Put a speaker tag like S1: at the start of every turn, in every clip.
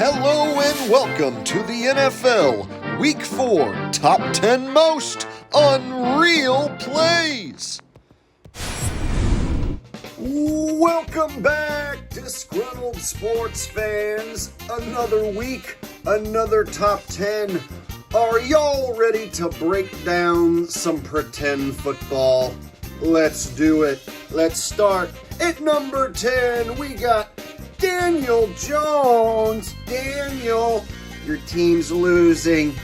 S1: Hello and welcome to the NFL Week 4 Top 10 Most Unreal Plays. Welcome back, disgruntled sports fans. Another week, another Top 10. Are y'all ready to break down some pretend football? Let's do it. Let's start at number 10. We got Daniel Jones. Daniel, your team's losing.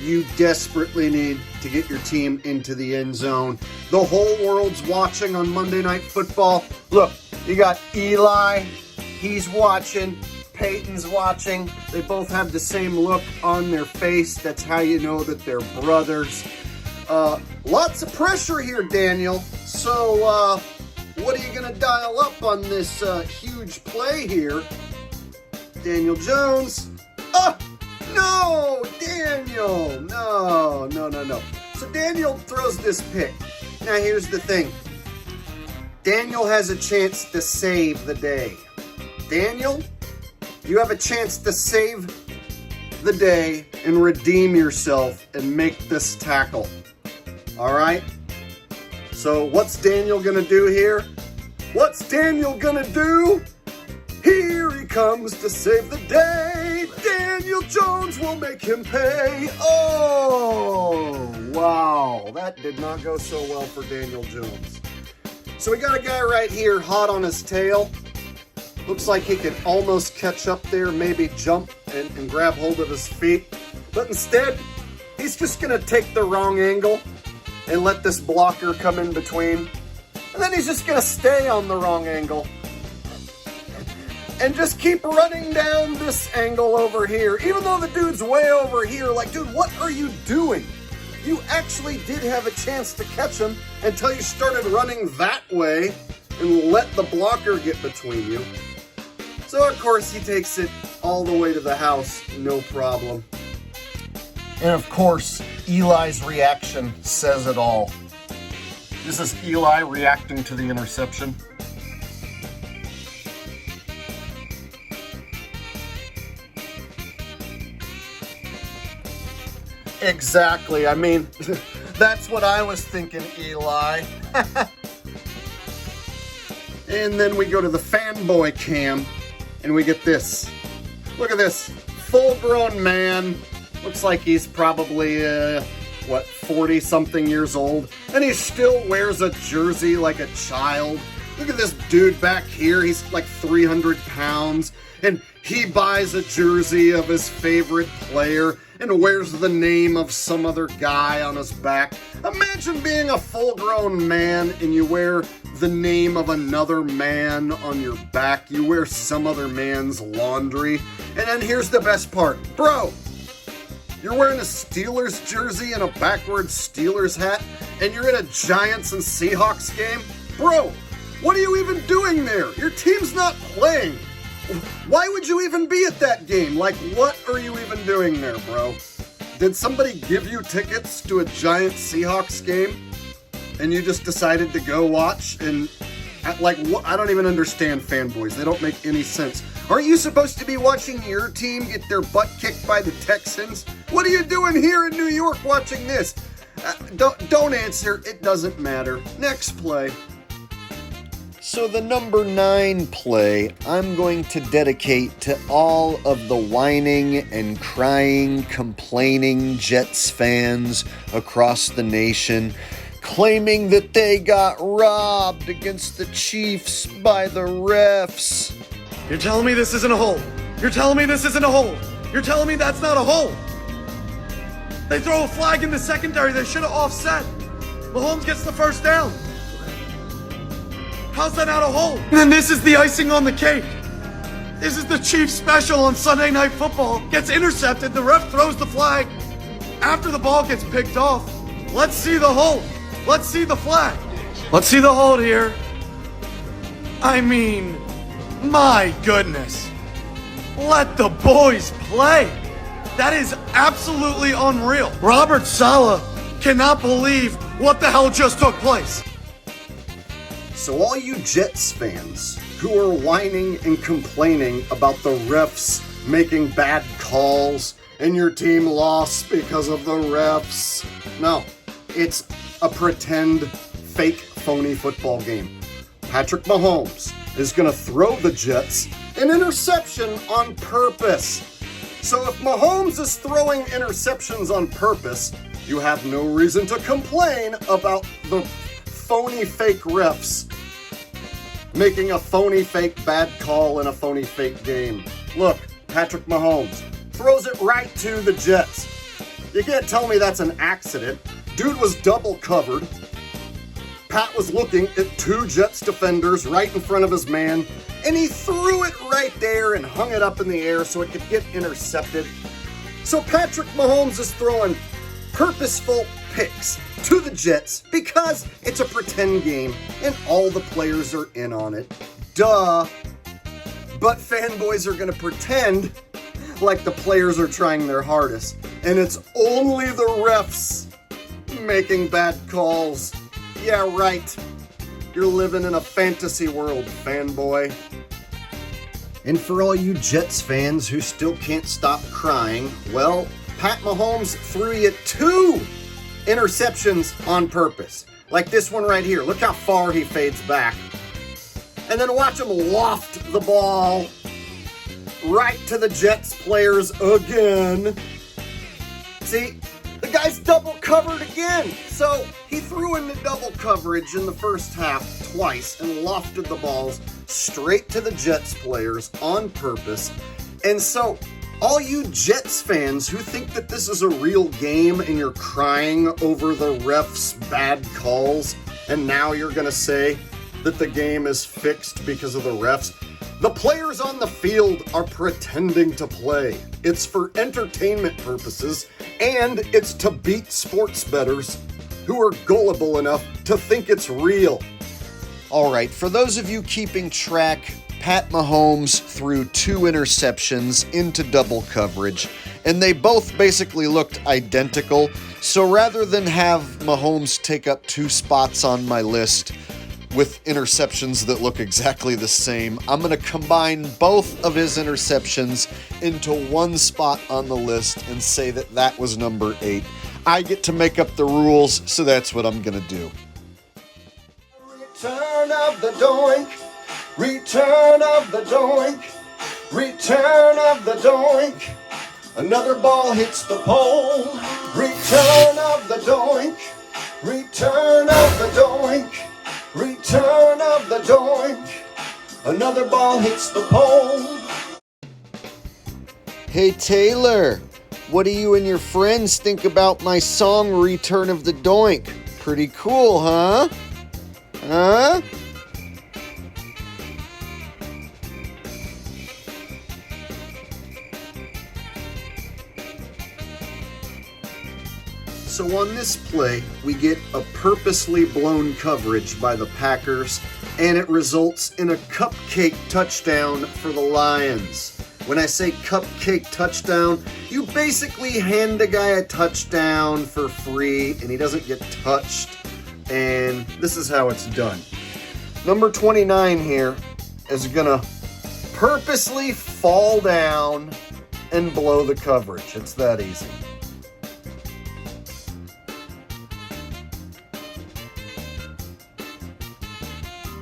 S1: You desperately need to get your team into the end zone. The whole world's watching on Monday Night Football. Look, you got Eli. He's watching. Peyton's watching. They both have the same look on their face. That's how you know that they're brothers. Lots of pressure here, Daniel. So, what are you going to dial up on this huge play here? Daniel Jones. Oh, no, Daniel. No. So Daniel throws this pick. Now, here's the thing. Daniel has a chance to save the day. Daniel, you have a chance to save the day and redeem yourself and make this tackle. All right? So what's Daniel going to do here? What's Daniel going to do? Here he comes to save the day. Daniel Jones will make him pay. Oh, wow. That did not go so well for Daniel Jones. So we got a guy right here hot on his tail. Looks like he could almost catch up there, maybe jump and grab hold of his feet. But instead, he's just going to take the wrong angle and let this blocker come in between. And then he's just going to stay on the wrong angle and just keep running down this angle over here. Even though the dude's way over here, like, dude, what are you doing? You actually did have a chance to catch him until you started running that way and let the blocker get between you. So, of course, he takes it all the way to the house, no problem. And, of course, Eli's reaction says it all. This is Eli reacting to the interception. Exactly. I mean, that's what I was thinking, Eli. And then we go to the Fanboy cam, and we get this. Look at this. Full-grown man. Looks like he's probably, 40-something years old. And he still wears a jersey like a child. Look at this dude back here. He's like 300 pounds. And he buys a jersey of his favorite player and wears the name of some other guy on his back. Imagine being a full-grown man and you wear the name of another man on your back. You wear some other man's laundry. And then here's the best part. Bro, you're wearing a Steelers jersey and a backwards Steelers hat, and you're at a Giants and Seahawks game? Bro, what are you even doing there? Your team's not playing. Why would you even be at that game? Like, what are you even doing there, bro? Did somebody give you tickets to a Giants Seahawks game, and you just decided to go watch? And, like, what? I don't even understand fanboys. They don't make any sense. Aren't you supposed to be watching your team get their butt kicked by the Texans? What are you doing here in New York watching this? Don't answer. It doesn't matter. Next play. So the number 9 play, I'm going to dedicate to all of the whining and crying, complaining Jets fans across the nation, claiming that they got robbed against the Chiefs by the refs.
S2: You're telling me this isn't a hole? You're telling me this isn't a hole? You're telling me that's not a hole? They throw a flag in the secondary. They should have offset. Mahomes gets the first down. How's that not a hole? And then this is the icing on the cake. This is the Chiefs special on Sunday Night Football. Gets intercepted. The ref throws the flag. After the ball gets picked off, let's see the hold. Let's see the flag. Let's see the hold here. I mean, my goodness. Let the boys play. That is absolutely unreal. Robert Saleh cannot believe what the hell just took place.
S1: So all you Jets fans who are whining and complaining about the refs making bad calls and your team lost because of the refs. No, it's a pretend, fake, phony football game. Patrick Mahomes is going to throw the Jets an interception on purpose. So if Mahomes is throwing interceptions on purpose, you have no reason to complain about the phony fake refs making a phony fake bad call in a phony fake game. Look, Patrick Mahomes throws it right to the Jets. You can't tell me that's an accident. Dude was double covered. Pat was looking at two Jets defenders right in front of his man, and he threw it right there and hung it up in the air so it could get intercepted. So Patrick Mahomes is throwing purposeful picks to the Jets because it's a pretend game and all the players are in on it. Duh. But fanboys are going to pretend like the players are trying their hardest, and it's only the refs making bad calls. Yeah, right. You're living in a fantasy world, fanboy. And for all you Jets fans who still can't stop crying, well, Pat Mahomes threw you 2 interceptions on purpose. Like this one right here. Look how far he fades back. And then watch him loft the ball right to the Jets players again. See, the guy's double covered again. So he threw into double coverage in the first half twice and lofted the balls straight to the Jets players on purpose. And so all you Jets fans who think that this is a real game and you're crying over the refs' bad calls, and now you're going to say that the game is fixed because of the refs, the players on the field are pretending to play. It's for entertainment purposes, and it's to beat sports bettors who are gullible enough to think it's real.
S3: All right, for those of you keeping track, Pat Mahomes threw 2 interceptions into double coverage, and they both basically looked identical. So rather than have Mahomes take up 2 spots on my list with interceptions that look exactly the same, I'm going to combine both of his interceptions into 1 spot on the list and say that that was number 8. I get to make up the rules, so that's what I'm going to do.
S1: Return of the doink, return of the doink, return of the doink. Another ball hits the pole. Return of the doink, return of the doink, return of the doink. Another ball hits the pole.
S3: Hey Taylor, what do you and your friends think about my song Return of the Doink? Pretty cool, huh? Huh?
S1: So on this play, we get a purposely blown coverage by the Packers, and it results in a cupcake touchdown for the Lions. When I say cupcake touchdown, you basically hand the guy a touchdown for free, and he doesn't get touched. And this is how it's done. Number 29 here is gonna purposely fall down and blow the coverage. It's that easy.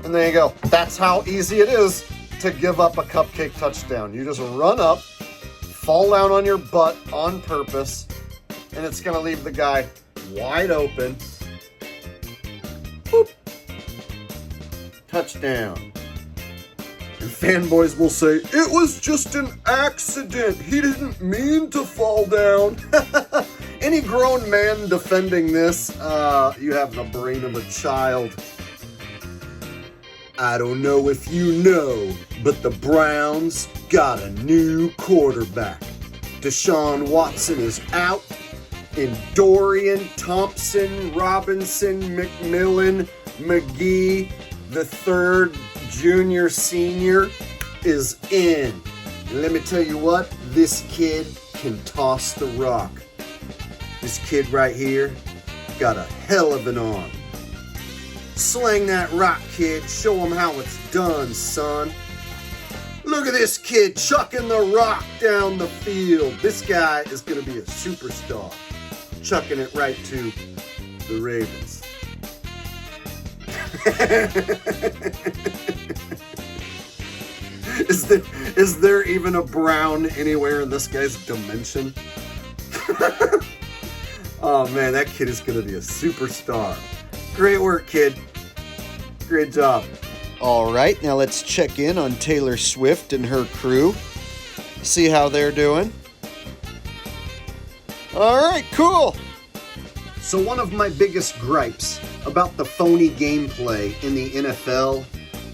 S1: And there you go. That's how easy it is to give up a cupcake touchdown. You just run up, fall down on your butt on purpose, and it's going to leave the guy wide open. Boop. Touchdown. And fanboys will say, it was just an accident. He didn't mean to fall down. Any grown man defending this, you have the brain of a child. I don't know if you know, but the Browns got a new quarterback. Deshaun Watson is out, and Dorian Thompson Robinson McMillan McGee, the third junior senior, is in. And let me tell you what, this kid can toss the rock. This kid right here got a hell of an arm. Sling that rock, kid. Show him how it's done, son. Look at this kid chucking the rock down the field. This guy is going to be a superstar. Chucking it right to the Ravens. Is there even a Brown anywhere in this guy's dimension? Oh man, that kid is going to be a superstar. Great work, kid. Great job.
S3: All right, now let's check in on Taylor Swift and her crew. See how they're doing. All right, cool.
S1: So one of my biggest gripes about the phony gameplay in the NFL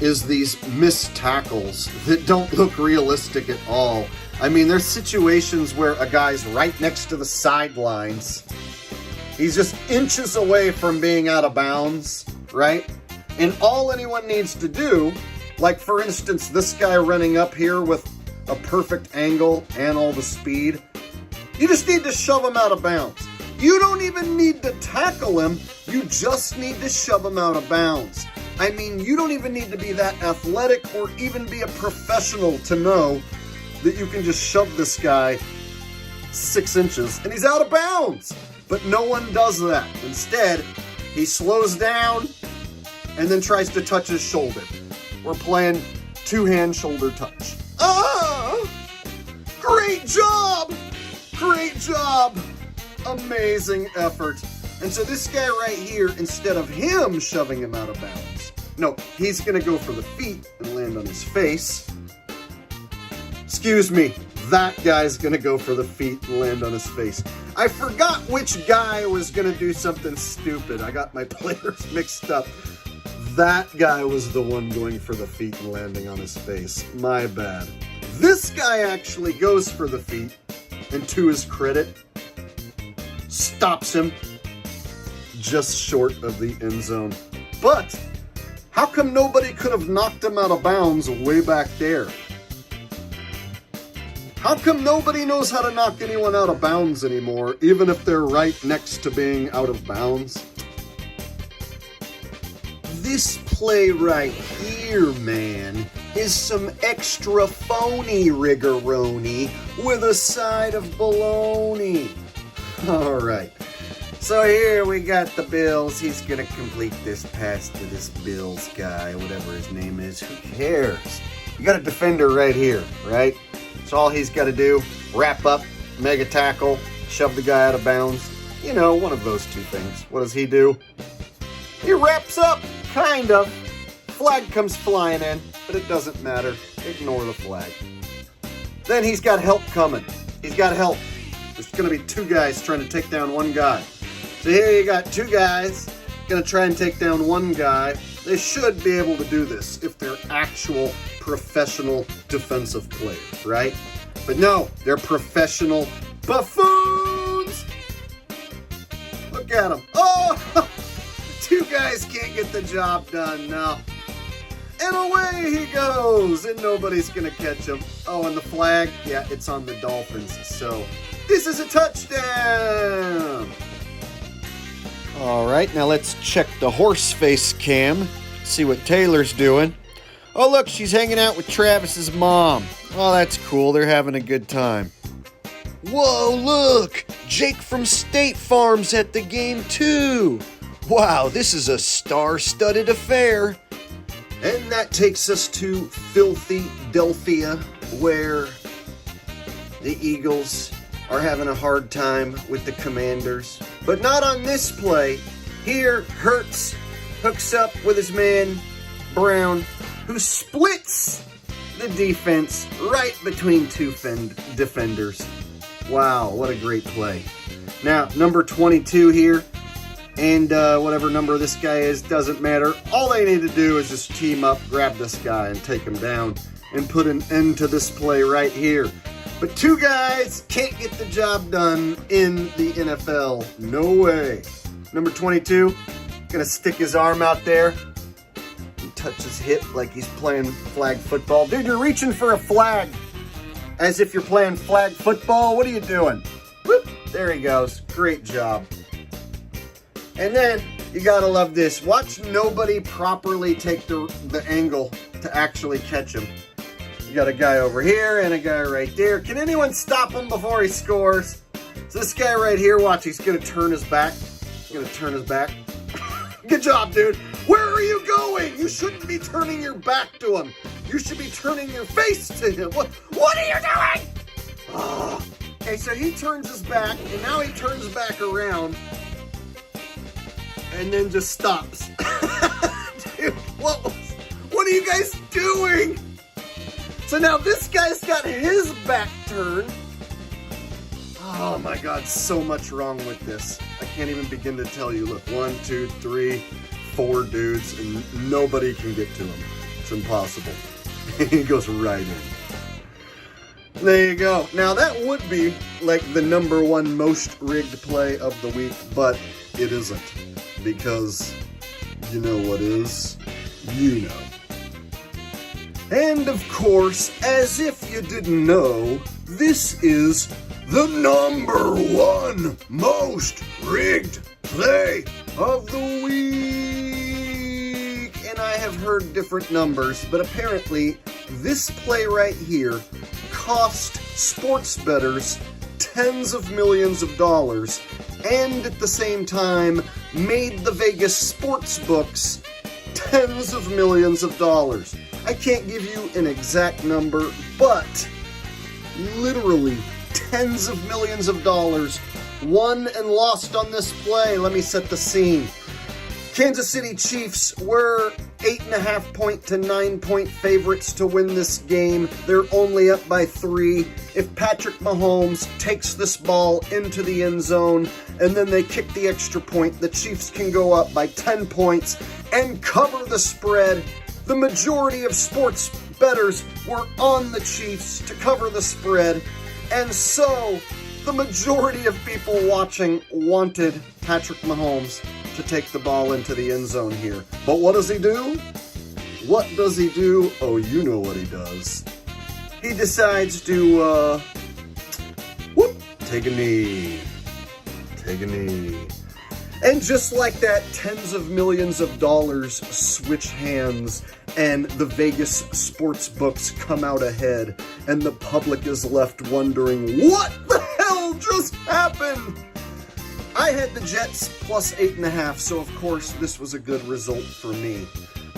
S1: is these missed tackles that don't look realistic at all. I mean, there's situations where a guy's right next to the sidelines. He's just inches away from being out of bounds, right? And all anyone needs to do, like for instance, this guy running up here with a perfect angle and all the speed, you just need to shove him out of bounds. You don't even need to tackle him, you just need to shove him out of bounds. I mean, you don't even need to be that athletic or even be a professional to know that you can just shove this guy 6 inches and he's out of bounds. But no one does that. Instead, he slows down and then tries to touch his shoulder. We're playing two-hand shoulder touch. Ah! Great job! Great job! Amazing effort. And so this guy right here, instead of him shoving him out of bounds, no, he's going to go for the feet and land on his face. Excuse me, that guy's going to go for the feet and land on his face. I forgot which guy was going to do something stupid. I got my players mixed up. That guy was the one going for the feet and landing on his face. My bad. This guy actually goes for the feet, and to his credit, stops him just short of the end zone. But how come nobody could have knocked him out of bounds way back there? How come nobody knows how to knock anyone out of bounds anymore, even if they're right next to being out of bounds? This play right here, man, is some extra phony rigoroni with a side of bologna. All right. So here we got the Bills. He's going to complete this pass to this Bills guy, whatever his name is. Who cares? You got a defender right here, right? So all he's got to do, wrap up, mega tackle, shove the guy out of bounds. You know, one of those two things. What does he do? He wraps up, kind of. Flag comes flying in, but it doesn't matter. Ignore the flag. Then he's got help coming. He's got help. There's going to be two guys trying to take down one guy. So here you got two guys going to try and take down one guy. They should be able to do this if they're actual professional defensive players, right? But no, they're professional buffoons! Look at them. Oh! Two guys can't get the job done now. And away he goes, and nobody's going to catch him. Oh, and the flag, yeah, it's on the Dolphins. So this is a touchdown!
S3: All right, now let's check the horse face cam, see what Taylor's doing. Oh, look, she's hanging out with Travis's mom. Oh, that's cool. They're having a good time. Whoa, look! Jake from State Farm's at the game, too. Wow, this is a star-studded affair.
S1: And that takes us to filthy Delphia, where the Eagles are having a hard time with the Commanders. But not on this play. Here, Hurts hooks up with his man, Brown, who splits the defense right between two defenders. Wow, what a great play. Now, number 22 here, and whatever number this guy is, doesn't matter. All they need to do is just team up, grab this guy, and take him down, and put an end to this play right here. But two guys can't get the job done in the NFL. No way. Number 22, gonna stick his arm out there and touch his hip like he's playing flag football. Dude, you're reaching for a flag as if you're playing flag football. What are you doing? Whoop, there he goes. Great job. And then, you gotta love this. Watch nobody properly take the angle to actually catch him. got a guy over here and a guy right there. Can anyone stop him before he scores? So this guy right here, watch, he's going to turn his back. He's going to turn his back. Good job, dude. Where are you going? You shouldn't be turning your back to him. You should be turning your face to him. What are you doing? Oh. Okay, so he turns his back, and now he turns back around, and then just stops. Dude, what are you guys doing? So now this guy's got his back turned. Oh my God, so much wrong with this. I can't even begin to tell you. Look, 1, 2, 3, 4 dudes, and nobody can get to him. It's impossible. He goes right in. There you go. Now that would be like the #1 most rigged play of the week, but it isn't. Because you know what is? You know. And of course, as if you didn't know, this is the #1 most rigged play of the week. And I have heard different numbers, but apparently this play right here cost sports bettors tens of millions of dollars, and at the same time made the Vegas sports books tens of millions of dollars. I can't give you an exact number, but literally tens of millions of dollars won and lost on this play. Let me set the scene. Kansas City Chiefs were 8.5 point to 9 point favorites to win this game. They're only up by 3. If Patrick Mahomes takes this ball into the end zone and then they kick the extra point, the Chiefs can go up by 10 points and cover the spread. The majority of sports bettors were on the Chiefs to cover the spread, and so the majority of people watching wanted Patrick Mahomes to take the ball into the end zone here. But what does he do? What does he do? Oh, you know what he does. He decides to, take a knee. Take a knee. And just like that, tens of millions of dollars switch hands, and the Vegas sports books come out ahead, and the public is left wondering, what the hell just happened? I had the Jets plus 8.5, so of course this was a good result for me.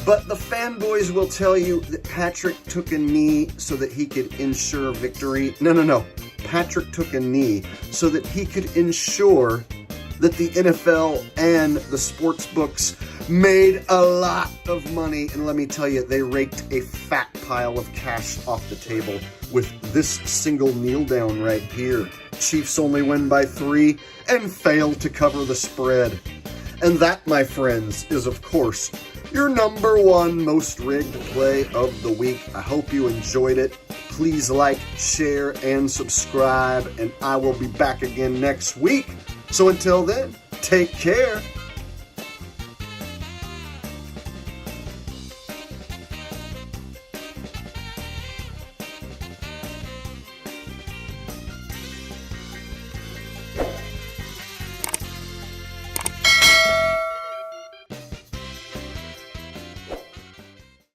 S1: But the fanboys will tell you that Patrick took a knee so that he could ensure victory. No. Patrick took a knee so that he could ensure that the NFL and the sports books made a lot of money. And let me tell you, they raked a fat pile of cash off the table with this single kneel down right here. Chiefs only win by 3 and fail to cover the spread. And that, my friends, is of course your #1 most rigged play of the week. I hope you enjoyed it. Please like, share, and subscribe, and I will be back again next week. So until then, take care.